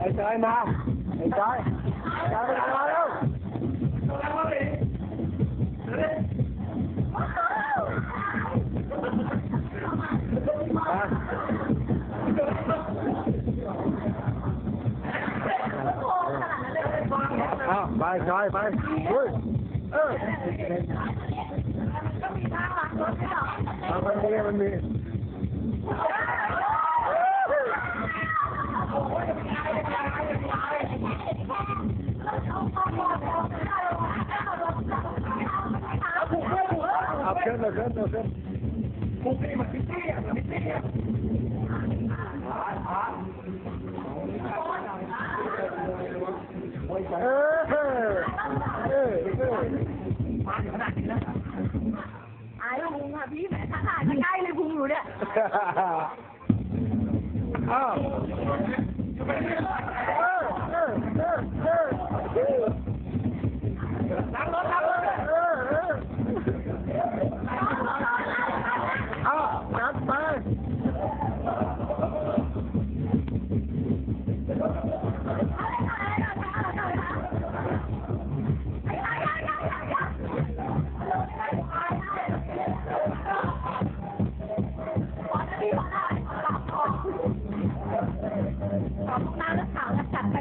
ไอ้จอยมาไอ้จอยจอยมาแล้วอ้าวไปจอยไปเฮ้ยมันมีเอาเชิญเลยเชิญเลยเชิญอายพุงค่ะพี่แหมถ้าถ่ายจะใกล้เลยพุงอยู่เนี่ยอ้าวนั่งรถอ้าวจัดไปน้ำแล้วขาวแล้วจัดไป